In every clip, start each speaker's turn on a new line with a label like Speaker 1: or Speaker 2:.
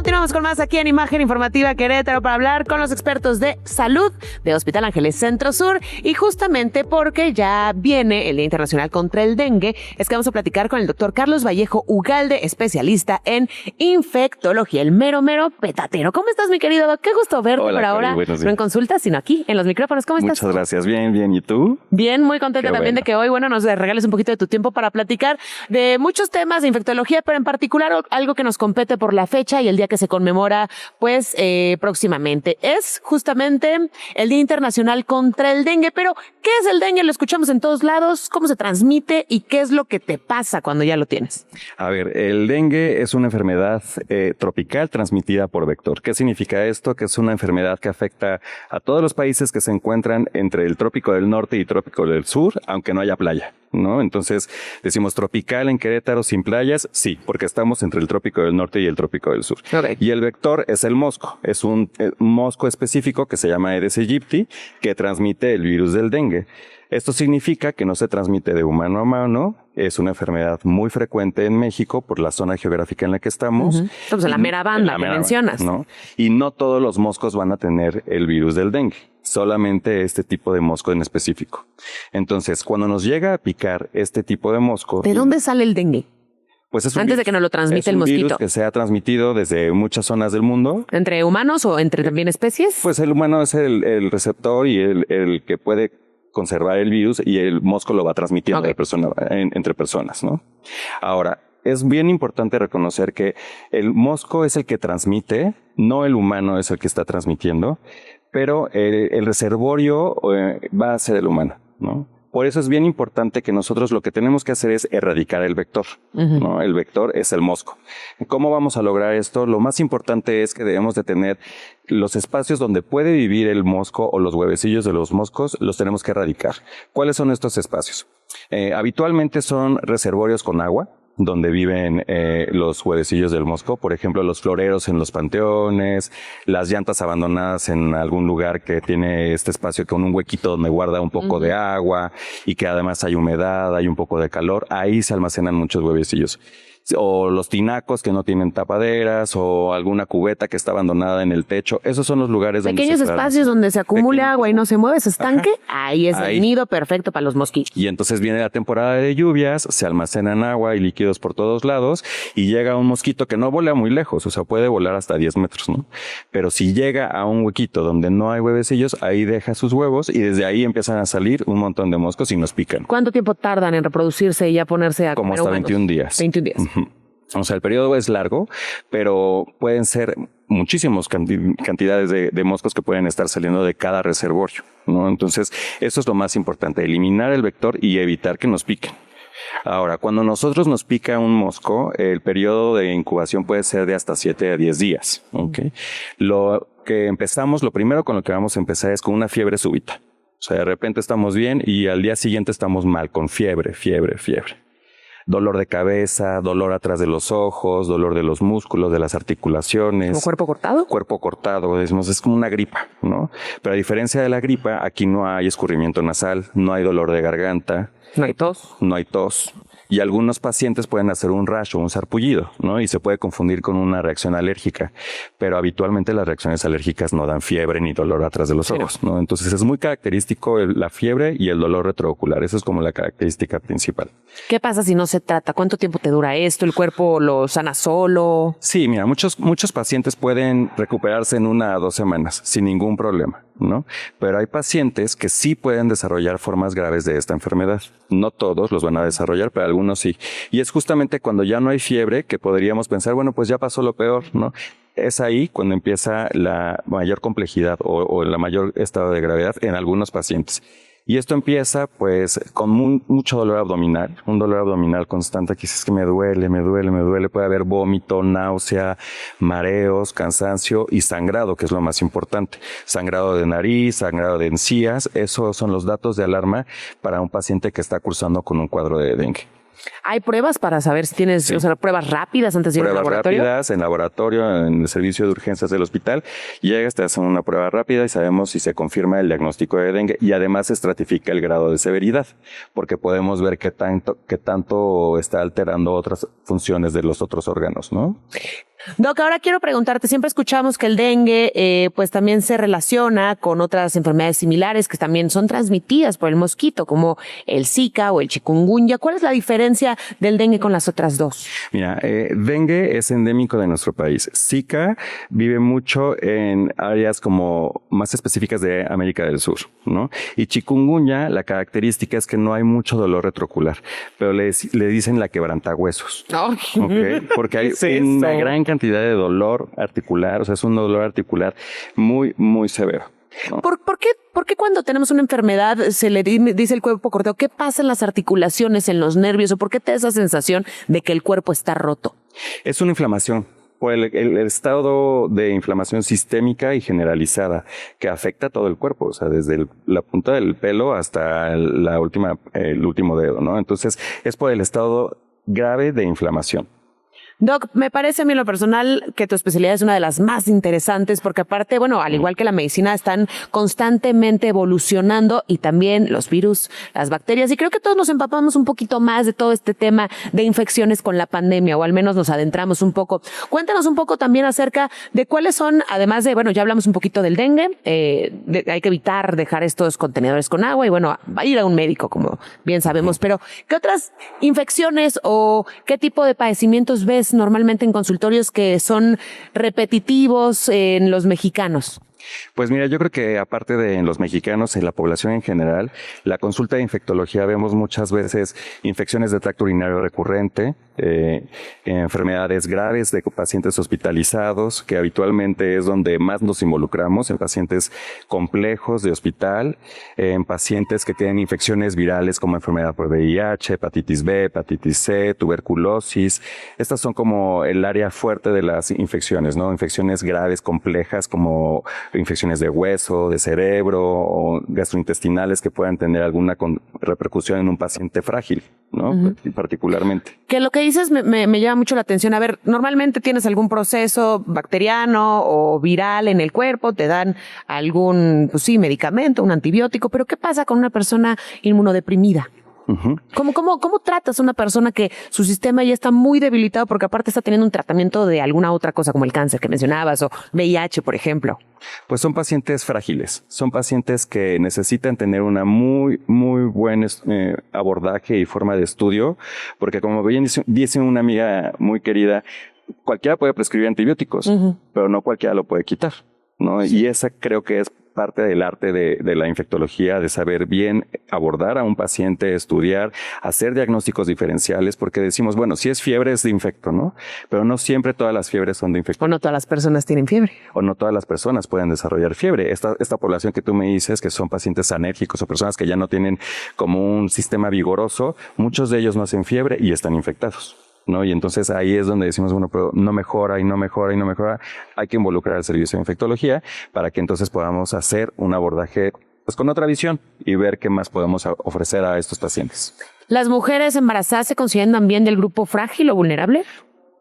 Speaker 1: Continuamos con más aquí en Imagen Informativa Querétaro para hablar con los expertos de salud de Hospital Ángeles Centro Sur, y justamente porque ya viene el Día Internacional contra el Dengue, es que vamos a platicar con el doctor Carlos Vallejo Ugalde, especialista en infectología, el mero petatero. ¿Cómo estás, mi querido doc? Qué gusto verte.
Speaker 2: Hola,
Speaker 1: por ahora, no en consultas, sino aquí en los micrófonos. ¿Cómo estás?
Speaker 2: Muchas gracias. Bien. ¿Y tú?
Speaker 1: Bien, muy contenta también de que hoy, nos regales un poquito de tu tiempo para platicar de muchos temas de infectología, pero en particular algo que nos compete por la fecha y el día que se conmemora, pues, próximamente. Es justamente el Día Internacional contra el Dengue. Pero, ¿qué es el dengue? Lo escuchamos en todos lados. ¿Cómo se transmite? ¿Y qué es lo que te pasa cuando ya lo tienes?
Speaker 2: A ver, el dengue es una enfermedad tropical transmitida por vector. ¿Qué significa esto? Que es una enfermedad que afecta a todos los países que se encuentran entre el trópico del norte y trópico del sur, aunque no haya playa, ¿no? Entonces, decimos tropical en Querétaro sin playas, sí, porque estamos entre el trópico del norte y el trópico del sur.
Speaker 1: Okay.
Speaker 2: Y el vector es el mosco, es un mosco específico que se llama Aedes aegypti, que transmite el virus del dengue. Esto significa que no se transmite de humano a humano, es una enfermedad muy frecuente en México por la zona geográfica en la que estamos.
Speaker 1: Entonces, la mera banda que mencionas.
Speaker 2: ¿No? Y no todos los moscos van a tener el virus del dengue, solamente este tipo de mosco en específico. Entonces, cuando nos llega a picar este tipo de mosco...
Speaker 1: ¿De dónde sale el dengue?
Speaker 2: Pues es
Speaker 1: antes de que nos lo transmite el mosquito.
Speaker 2: Es un virus que se ha transmitido desde muchas zonas del mundo.
Speaker 1: ¿Entre humanos o entre también especies?
Speaker 2: Pues el humano es el receptor y el que puede conservar el virus, y el mosco lo va transmitiendo entre personas, ¿no? Ahora, es bien importante reconocer que el mosco es el que transmite, no el humano es el que está transmitiendo, pero el reservorio va a ser el humano, ¿no? Por eso es bien importante que nosotros lo que tenemos que hacer es erradicar el vector, ¿no? El vector es el mosco. ¿Cómo vamos a lograr esto? Lo más importante es que debemos de tener los espacios donde puede vivir el mosco o los huevecillos de los moscos, los tenemos que erradicar. ¿Cuáles son estos espacios? Habitualmente son reservorios con agua, donde viven los huevecillos del mosco, por ejemplo, los floreros en los panteones, las llantas abandonadas en algún lugar que tiene este espacio con un huequito donde guarda un poco de agua y que además hay humedad, hay un poco de calor, ahí se almacenan muchos huevecillos. O los tinacos que no tienen tapaderas, o alguna cubeta que está abandonada en el techo. Esos son los lugares donde
Speaker 1: pequeños espacios donde se acumula agua y no se mueve, ese estanque. Ahí es el nido perfecto para los mosquitos.
Speaker 2: Y entonces viene la temporada de lluvias, se almacenan agua y líquidos por todos lados, y llega un mosquito que no vuela muy lejos, o sea, puede volar hasta 10 metros, ¿no? Pero si llega a un huequito donde no hay huevecillos, ahí deja sus huevos y desde ahí empiezan a salir un montón de moscos y nos pican.
Speaker 1: ¿Cuánto tiempo tardan en reproducirse y ya ponerse a
Speaker 2: como hasta
Speaker 1: humanos?
Speaker 2: 21 días.
Speaker 1: 21 días.
Speaker 2: O sea, el periodo es largo, pero pueden ser muchísimas cantidades de moscos que pueden estar saliendo de cada reservorio, ¿no? Entonces, eso es lo más importante, eliminar el vector y evitar que nos piquen. Ahora, cuando nosotros nos pica un mosco, el periodo de incubación puede ser de hasta 7 a 10 días, ¿okay? Lo primero con lo que vamos a empezar es con una fiebre súbita. O sea, de repente estamos bien y al día siguiente estamos mal, con fiebre. Dolor de cabeza, dolor atrás de los ojos, dolor de los músculos, de las articulaciones.
Speaker 1: ¿Como cuerpo cortado?
Speaker 2: Cuerpo cortado, es como una gripa, ¿no? Pero a diferencia de la gripa, aquí no hay escurrimiento nasal, no hay dolor de garganta.
Speaker 1: No hay tos.
Speaker 2: No hay tos. Y algunos pacientes pueden hacer un rash o un sarpullido, ¿no? Y se puede confundir con una reacción alérgica. Pero habitualmente las reacciones alérgicas no dan fiebre ni dolor atrás de los ojos, ¿no? Entonces es muy característico la fiebre y el dolor retroocular. Eso es como la característica principal.
Speaker 1: ¿Qué pasa si no se trata? ¿Cuánto tiempo te dura esto? ¿El cuerpo lo sana solo?
Speaker 2: Sí, mira, muchos pacientes pueden recuperarse en 1 a 2 semanas sin ningún problema, ¿no? Pero hay pacientes que sí pueden desarrollar formas graves de esta enfermedad. No todos los van a desarrollar, pero algunos sí. Y es justamente cuando ya no hay fiebre que podríamos pensar, bueno, pues ya pasó lo peor, ¿no? Es ahí cuando empieza la mayor complejidad o la mayor estado de gravedad en algunos pacientes. Y esto empieza pues con mucho dolor abdominal, un dolor abdominal constante que dices que me duele, puede haber vómito, náusea, mareos, cansancio y sangrado, que es lo más importante. Sangrado de nariz, sangrado de encías, esos son los datos de alarma para un paciente que está cursando con un cuadro de dengue.
Speaker 1: ¿Hay pruebas para saber si tienes, o sea, pruebas rápidas antes de ir al laboratorio?
Speaker 2: Pruebas rápidas en laboratorio, en el servicio de urgencias del hospital. Llegas, te hacen una prueba rápida y sabemos si se confirma el diagnóstico de dengue, y además se estratifica el grado de severidad, porque podemos ver qué tanto está alterando otras funciones de los otros órganos, ¿no?
Speaker 1: Doc, ahora quiero preguntarte, siempre escuchamos que el dengue pues también se relaciona con otras enfermedades similares que también son transmitidas por el mosquito, como el Zika o el chikungunya. ¿Cuál es la diferencia del dengue con las otras dos?
Speaker 2: Mira, dengue es endémico de nuestro país. Zika vive mucho en áreas como más específicas de América del Sur, ¿no? Y chikungunya, la característica es que no hay mucho dolor retrocular, pero le dicen la quebrantahuesos.
Speaker 1: Oh.
Speaker 2: ¿Okay? Porque hay una gran cantidad de dolor articular, o sea, es un dolor articular muy, muy severo, ¿no?
Speaker 1: ¿Por qué cuando tenemos una enfermedad se le dice el cuerpo cortado? ¿Qué pasa en las articulaciones, en los nervios? ¿O por qué te da esa sensación de que el cuerpo está roto?
Speaker 2: Es una inflamación. Por el estado de inflamación sistémica y generalizada que afecta a todo el cuerpo, o sea, desde la punta del pelo hasta el último dedo, ¿no? Entonces, es por el estado grave de inflamación.
Speaker 1: Doc, me parece a mí en lo personal que tu especialidad es una de las más interesantes porque aparte, bueno, al igual que la medicina, están constantemente evolucionando y también los virus, las bacterias, y creo que todos nos empapamos un poquito más de todo este tema de infecciones con la pandemia, o al menos nos adentramos un poco. Cuéntanos un poco también acerca de cuáles son, además de, bueno, ya hablamos un poquito del dengue, hay que evitar dejar estos contenedores con agua y bueno, va a ir a un médico, como bien sabemos, pero ¿qué otras infecciones o qué tipo de padecimientos ves normalmente en consultorios que son repetitivos en los mexicanos?
Speaker 2: Pues mira, yo creo que aparte de en los mexicanos, en la población en general, la consulta de infectología vemos muchas veces infecciones de tracto urinario recurrente, enfermedades graves de pacientes hospitalizados, que habitualmente es donde más nos involucramos, en pacientes complejos de hospital, en pacientes que tienen infecciones virales como enfermedad por VIH, hepatitis B, hepatitis C, tuberculosis. Estas son como el área fuerte de las infecciones, ¿no? Infecciones graves, complejas, como infecciones de hueso, de cerebro o gastrointestinales que puedan tener alguna repercusión en un paciente frágil, ¿no? Particularmente.
Speaker 1: Que lo que dices me llama mucho la atención. A ver, normalmente tienes algún proceso bacteriano o viral en el cuerpo, te dan algún, pues sí, medicamento, un antibiótico, pero ¿qué pasa con una persona inmunodeprimida?
Speaker 2: Uh-huh.
Speaker 1: ¿Cómo tratas a una persona que su sistema ya está muy debilitado porque aparte está teniendo un tratamiento de alguna otra cosa como el cáncer que mencionabas o VIH, por ejemplo?
Speaker 2: Pues son pacientes frágiles, son pacientes que necesitan tener una muy buen abordaje y forma de estudio, porque como bien dice una amiga muy querida, cualquiera puede prescribir antibióticos, uh-huh, pero no cualquiera lo puede quitar, ¿no? Sí. Y esa creo que es parte del arte de la infectología, de saber bien abordar a un paciente, estudiar, hacer diagnósticos diferenciales, porque decimos, bueno, si es fiebre es de infecto, ¿no? Pero no siempre todas las fiebres son de infecto.
Speaker 1: O no todas las personas tienen fiebre.
Speaker 2: O no todas las personas pueden desarrollar fiebre. Esta población que tú me dices, que son pacientes anérgicos o personas que ya no tienen como un sistema vigoroso, muchos de ellos no hacen fiebre y están infectados, ¿no? Y entonces ahí es donde decimos, bueno, pero no mejora y no mejora y no mejora. Hay que involucrar al servicio de infectología para que entonces podamos hacer un abordaje pues con otra visión y ver qué más podemos ofrecer a estos pacientes.
Speaker 1: ¿Las mujeres embarazadas se consideran también del grupo frágil o vulnerable?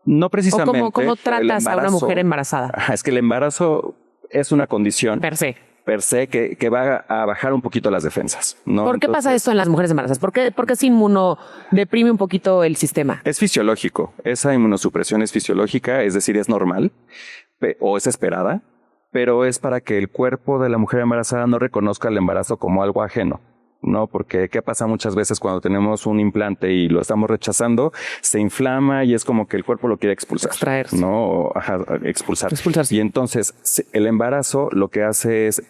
Speaker 2: No precisamente.
Speaker 1: ¿O cómo tratas a una mujer embarazada?
Speaker 2: Es que el embarazo es una condición
Speaker 1: per se
Speaker 2: que va a bajar un poquito las defensas, ¿no?
Speaker 1: ¿Por qué pasa esto en las mujeres embarazadas? ¿Por qué se inmunodeprime un poquito el sistema?
Speaker 2: Es fisiológico. Esa inmunosupresión es fisiológica, es decir, es normal o es esperada, pero es para que el cuerpo de la mujer embarazada no reconozca el embarazo como algo ajeno. No, porque ¿qué pasa muchas veces cuando tenemos un implante y lo estamos rechazando? Se inflama y es como que el cuerpo lo quiere expulsar.
Speaker 1: Extraerse.
Speaker 2: No, expulsar.
Speaker 1: Expulsarse.
Speaker 2: Y entonces el embarazo lo que hace es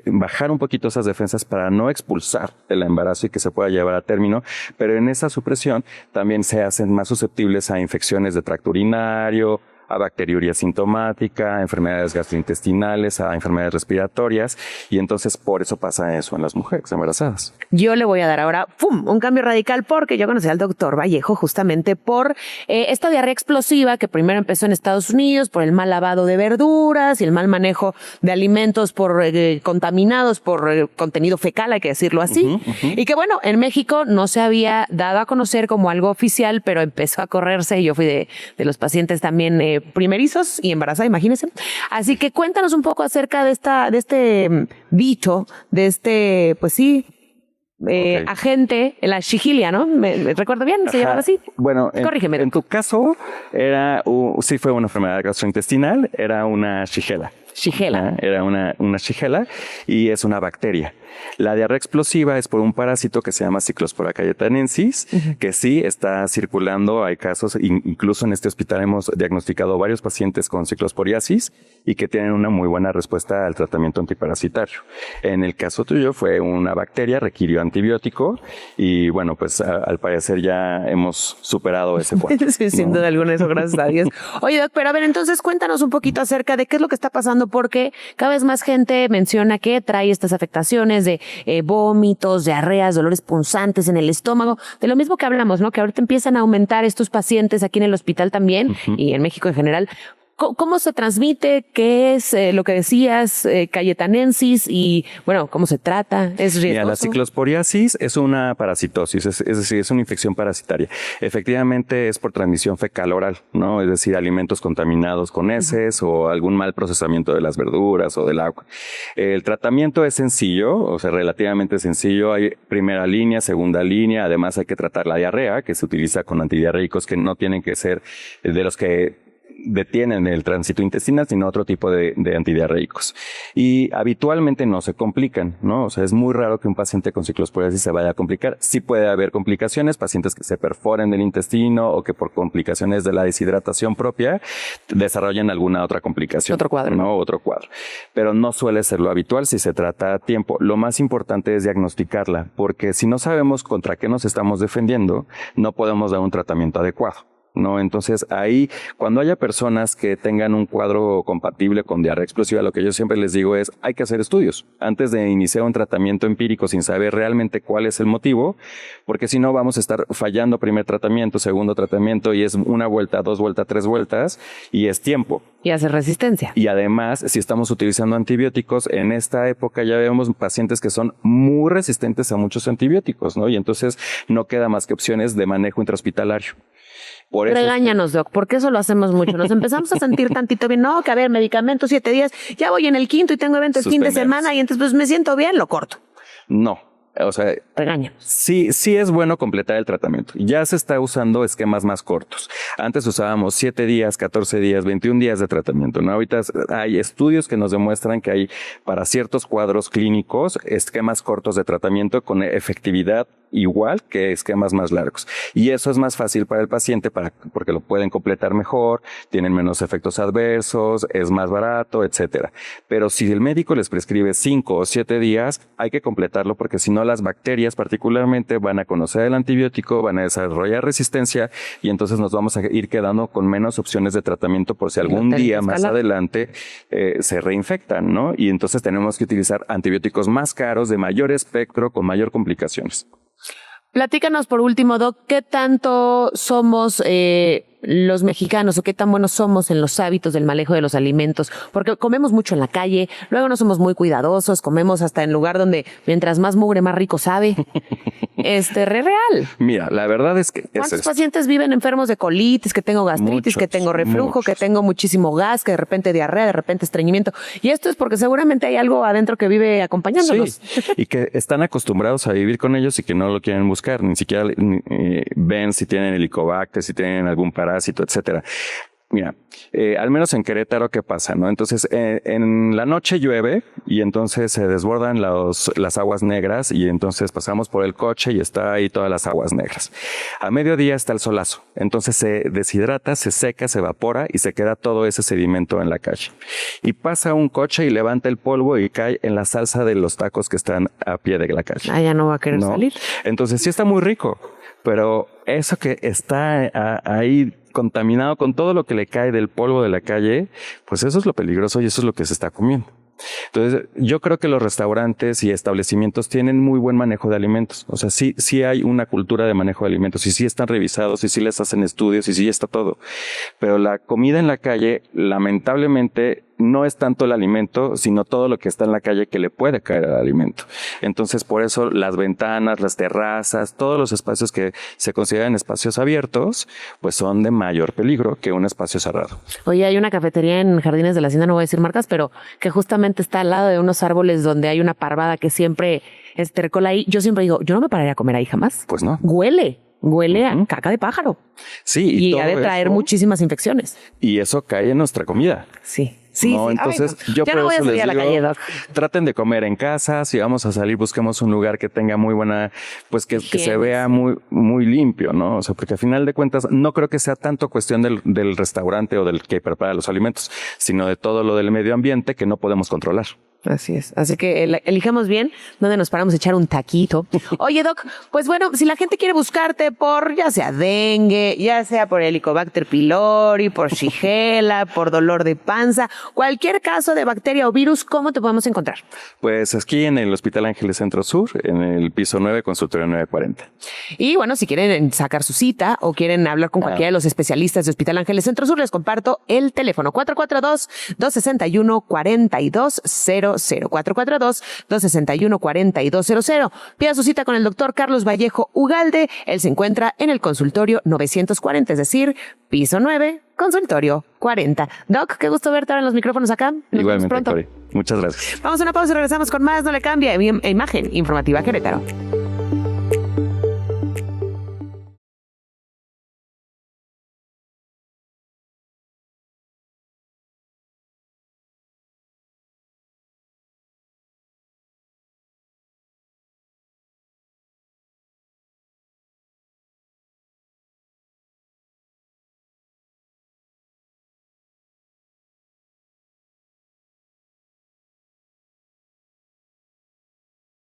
Speaker 2: bajar un poquito esas defensas para no expulsar el embarazo y que se pueda llevar a término, pero en esa supresión también se hacen más susceptibles a infecciones de tracto urinario, a bacteriuria sintomática, a enfermedades gastrointestinales, a enfermedades respiratorias, y entonces por eso pasa eso en las mujeres embarazadas.
Speaker 1: Yo le voy a dar ahora un cambio radical porque yo conocí al doctor Vallejo justamente por esta diarrea explosiva que primero empezó en Estados Unidos por el mal lavado de verduras y el mal manejo de alimentos por contaminados por contenido fecal, hay que decirlo así, y que bueno, en México no se había dado a conocer como algo oficial, pero empezó a correrse y yo fui de los pacientes también primerizos y embarazada, imagínense. Así que cuéntanos un poco acerca de este bicho, de este, pues sí, agente, la Shigella, ¿no? ¿Me recuerdo bien? ¿Se llamaba así?
Speaker 2: Bueno,
Speaker 1: corrígeme.
Speaker 2: En tu caso, sí fue una enfermedad gastrointestinal, era una Shigella.
Speaker 1: Shigella.
Speaker 2: Era una Shigella y es una bacteria. La diarrea explosiva es por un parásito que se llama Cyclospora cayetanensis, que sí está circulando. Hay casos, incluso en este hospital hemos diagnosticado varios pacientes con ciclosporiasis y que tienen una muy buena respuesta al tratamiento antiparasitario. En el caso tuyo fue una bacteria, requirió antibiótico y bueno, pues al parecer ya hemos superado ese cuadro.
Speaker 1: Sí, sin duda alguna, eso, gracias a Dios. Oye, Doc, pero a ver, entonces cuéntanos un poquito acerca de qué es lo que está pasando, porque cada vez más gente menciona que trae estas afectaciones de vómitos, diarreas, dolores punzantes en el estómago, de lo mismo que hablamos, ¿no? Que ahorita empiezan a aumentar estos pacientes aquí en el hospital también y en México en general. ¿Cómo se transmite? ¿Qué es lo que decías, cayetanensis? Y bueno, ¿cómo se trata? ¿Es riesgoso?
Speaker 2: Mira, la ciclosporiasis es una parasitosis, es decir, es una infección parasitaria. Efectivamente es por transmisión fecal oral, ¿no? Es decir, alimentos contaminados con heces o algún mal procesamiento de las verduras o del agua. El tratamiento es sencillo, o sea, relativamente sencillo. Hay primera línea, segunda línea. Además hay que tratar la diarrea, que se utiliza con antidiarreicos que no tienen que ser de los que detienen el tránsito intestinal, sino otro tipo de antidiarreicos. Y habitualmente no se complican, ¿no? O sea, es muy raro que un paciente con ciclosporiasis se vaya a complicar. Sí puede haber complicaciones, pacientes que se perforen del intestino o que por complicaciones de la deshidratación propia desarrollen alguna otra complicación.
Speaker 1: Otro cuadro.
Speaker 2: No, otro cuadro. Pero no suele ser lo habitual si se trata a tiempo. Lo más importante es diagnosticarla, porque si no sabemos contra qué nos estamos defendiendo, no podemos dar un tratamiento adecuado. ¿No? Entonces ahí, cuando haya personas que tengan un cuadro compatible con diarrea explosiva, lo que yo siempre les digo es, hay que hacer estudios antes de iniciar un tratamiento empírico sin saber realmente cuál es el motivo, porque si no vamos a estar fallando primer tratamiento, segundo tratamiento, y es una vuelta, dos vueltas, tres vueltas, y es tiempo.
Speaker 1: Y hace resistencia.
Speaker 2: Y además, si estamos utilizando antibióticos, en esta época ya vemos pacientes que son muy resistentes a muchos antibióticos, ¿no? Y entonces no queda más que opciones de manejo intrahospitalario.
Speaker 1: Regáñanos, Doc, porque eso lo hacemos mucho. Nos empezamos a sentir tantito bien. No, que a ver, medicamentos 7 días, ya voy en el quinto y tengo evento el fin de semana y entonces pues me siento bien, lo corto.
Speaker 2: No. O sea,
Speaker 1: regáñanos.
Speaker 2: Sí es bueno completar el tratamiento. Ya se está usando esquemas más cortos. Antes usábamos 7 días, 14 días, 21 días de tratamiento, ¿no? Ahorita hay estudios que nos demuestran que hay para ciertos cuadros clínicos esquemas cortos de tratamiento con efectividad igual que esquemas más largos. Y eso es más fácil para el paciente porque lo pueden completar mejor, tienen menos efectos adversos, es más barato, etcétera. Pero si el médico les prescribe 5 o 7 días, hay que completarlo porque si no las bacterias particularmente van a conocer el antibiótico, van a desarrollar resistencia y entonces nos vamos a ir quedando con menos opciones de tratamiento por si algún día más adelante se reinfectan, ¿no? Y entonces tenemos que utilizar antibióticos más caros, de mayor espectro, con mayor complicaciones.
Speaker 1: Platícanos por último, Doc, ¿qué tanto somos los mexicanos o qué tan buenos somos en los hábitos del manejo de los alimentos? Porque comemos mucho en la calle, luego no somos muy cuidadosos, comemos hasta en lugar donde mientras más mugre, más rico sabe. Real.
Speaker 2: Mira, la verdad es que...
Speaker 1: ¿Cuántos pacientes viven enfermos de colitis, que tengo gastritis, que tengo reflujo, que tengo muchísimo gas, que de repente diarrea, de repente estreñimiento? Y esto es porque seguramente hay algo adentro que vive acompañándonos.
Speaker 2: Sí, y que están acostumbrados a vivir con ellos y que no lo quieren buscar, ni siquiera ven si tienen helicobacter, si tienen algún parásito, etcétera. Mira, al menos en Querétaro, ¿qué pasa, no? Entonces, en la noche llueve y entonces se desbordan las aguas negras y entonces pasamos por el coche y está ahí todas las aguas negras. A mediodía está el solazo. Entonces se deshidrata, se seca, se evapora y se queda todo ese sedimento en la calle. Y pasa un coche y levanta el polvo y cae en la salsa de los tacos que están a pie de la calle.
Speaker 1: Ah, ya no va a querer salir.
Speaker 2: Entonces sí está muy rico, pero eso que está ahí contaminado con todo lo que le cae del polvo de la calle, pues eso es lo peligroso y eso es lo que se está comiendo. Entonces, yo creo que los restaurantes y establecimientos tienen muy buen manejo de alimentos. O sea, sí hay una cultura de manejo de alimentos y sí están revisados y sí les hacen estudios y sí está todo. Pero la comida en la calle, lamentablemente, no es tanto el alimento, sino todo lo que está en la calle que le puede caer al alimento. Entonces, por eso las ventanas, las terrazas, todos los espacios que se consideran espacios abiertos, pues son de mayor peligro que un espacio cerrado.
Speaker 1: Oye, hay una cafetería en Jardines de la Hacienda, no voy a decir marcas, pero que justamente está al lado de unos árboles donde hay una parvada que siempre recola ahí. Yo siempre digo, yo no me pararía a comer ahí jamás.
Speaker 2: Pues no.
Speaker 1: Huele a caca de pájaro.
Speaker 2: Sí.
Speaker 1: Y ha de traer muchísimas infecciones.
Speaker 2: Y eso cae en nuestra comida.
Speaker 1: Sí. Sí,
Speaker 2: no,
Speaker 1: sí.
Speaker 2: Entonces,
Speaker 1: Ay,
Speaker 2: yo
Speaker 1: ya
Speaker 2: por
Speaker 1: no voy
Speaker 2: eso
Speaker 1: a salir
Speaker 2: les
Speaker 1: a la
Speaker 2: digo,
Speaker 1: calle, Doc.
Speaker 2: traten de comer en casa. Si vamos a salir, busquemos un lugar que tenga muy buena, pues que se vea muy limpio, ¿no? O sea, porque al final de cuentas, no creo que sea tanto cuestión del restaurante o del que prepara los alimentos, sino de todo lo del medio ambiente que no podemos controlar.
Speaker 1: Así es. Así que elijamos bien dónde nos paramos a echar un taquito. Oye, Doc, pues bueno, si la gente quiere buscarte por ya sea dengue, ya sea por Helicobacter pylori, por Shigella, por dolor de panza, cualquier caso de bacteria o virus, ¿cómo te podemos encontrar?
Speaker 2: Pues aquí en el Hospital Ángeles Centro Sur, en el piso 9, consultorio 940.
Speaker 1: Y bueno, si quieren sacar su cita o quieren hablar con cualquiera de los especialistas de Hospital Ángeles Centro Sur, les comparto el teléfono 442-261-4200. 442-261-4200. Pida su cita con el doctor Carlos Vallejo Ugalde. Él se encuentra en el consultorio 940, es decir, piso 9, consultorio 40. Doc, qué gusto verte ahora en los micrófonos acá. Nos
Speaker 2: Igualmente,
Speaker 1: vemos pronto.
Speaker 2: Cori. Muchas gracias.
Speaker 1: Vamos a una pausa y regresamos con más. No le cambia. Imagen informativa Querétaro.